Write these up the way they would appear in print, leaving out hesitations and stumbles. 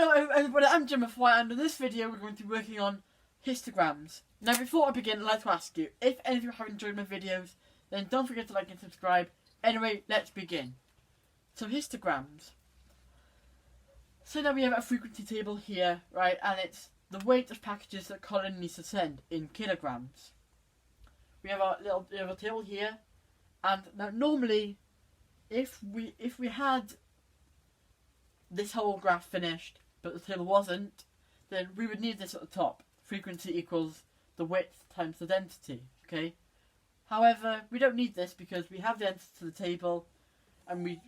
Hello everybody, I'm Jim White, and in this video we're going to be working on histograms. Now before I begin, I'd like to ask you, if any of you have enjoyed my videos, then don't forget to like and subscribe. Anyway, let's begin. So histograms. So now we have a frequency table here, right, and it's the weight of packages that Colin needs to send in kilograms. We have a table here, and now normally, if we had this whole graph finished, but the table wasn't, then we would need this at the top. Frequency equals the width times the density, okay? However, we don't need this because we have the answer to the table, and we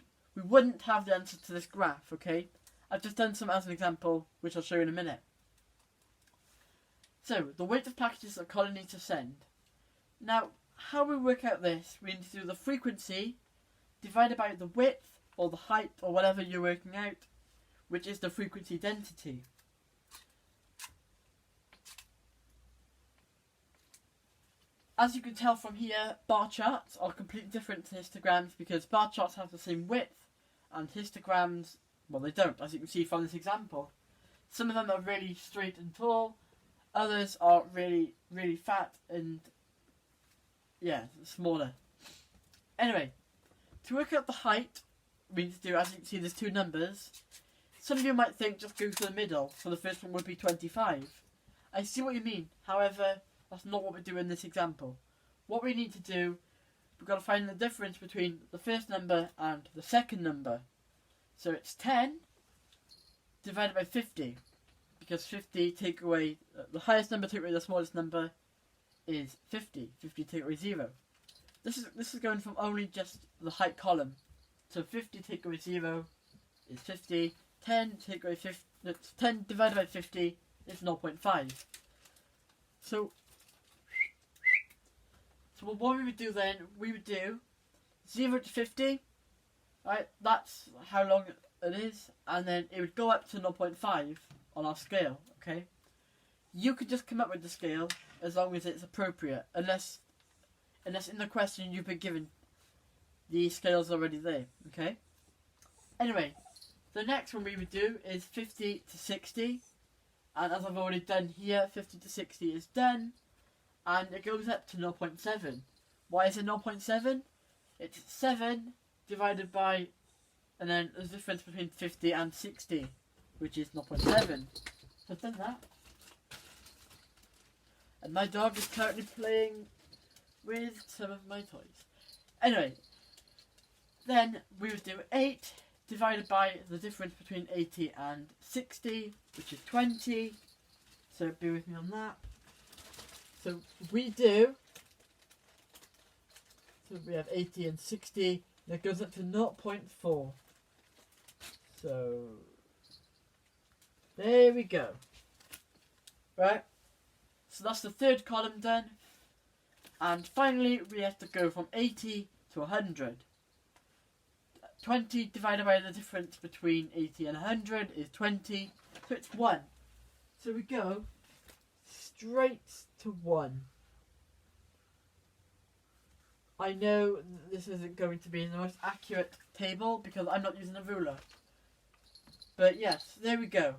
wouldn't have the answer to this graph, okay? I've just done some as an example, which I'll show you in a minute. So, the weight of packages that Colin needs to send. Now, how we work out this, we need to do the frequency divided by the width, or the height, or whatever you're working out, which is the frequency density. As you can tell from here, bar charts are completely different to histograms because bar charts have the same width and histograms, well, they don't, as you can see from this example. Some of them are really straight and tall, others are really, really fat and, yeah, smaller. Anyway, to work out the height, we need to do, as you can see, there's two numbers. Some of you might think just go to the middle, so the first one would be 25. I see what you mean, however, that's not what we do in this example. What we need to do, we've got to find the difference between the first number and the second number. So it's 10 divided by 50, because 50 take away, the highest number take away the smallest number is 50. 50 take away 0. This is going from only just the height column. So 50 take away 0 is 50. 10 take away 50. 10 divided by 50 is 0.5. So what we would do then, we would do 0 to 50. Right, that's how long it is, and then it would go up to 0.5 on our scale. Okay, you could just come up with the scale as long as it's appropriate, unless in the question you've been given the scale's already there, okay? Anyway, the next one we would do is 50 to 60. And as I've already done here, 50 to 60 is done. And it goes up to 0.7. Why is it 0.7? It's 7 divided by, and then there's a difference between 50 and 60, which is 0.7. So I've done that. And my dog is currently playing with some of my toys. Anyway, then we would do 8 divided by the difference between 80 and 60, which is 20. So bear with me on that. So we have 80 and 60, and it goes up to 0.4. So there we go. Right? So that's the third column done. And finally, we have to go from 80 to 100. 20 divided by the difference between 80 and 100 is 20, so it's 1. So we go straight to 1. I know this isn't going to be the most accurate table because I'm not using a ruler. But yes, there we go.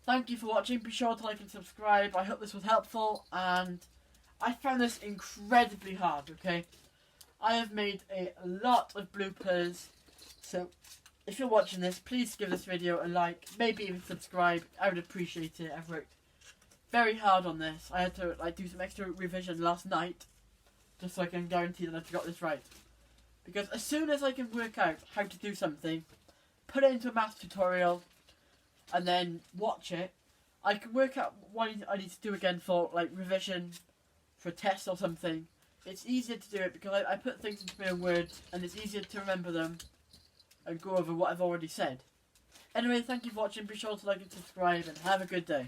Thank you for watching. Be sure to like and subscribe. I hope this was helpful, and I found this incredibly hard, okay? I have made a lot of bloopers, so if you're watching this, please give this video a like, maybe even subscribe. I would appreciate it. I've worked very hard on this. I had to do some extra revision last night, just so I can guarantee that I've got this right. Because as soon as I can work out how to do something, put it into a math tutorial, and then watch it, I can work out what I need to do again for revision, for a test or something. It's easier to do it because I put things into my own words, and it's easier to remember them and go over what I've already said. Anyway, thank you for watching. Be sure to like and subscribe, and have a good day.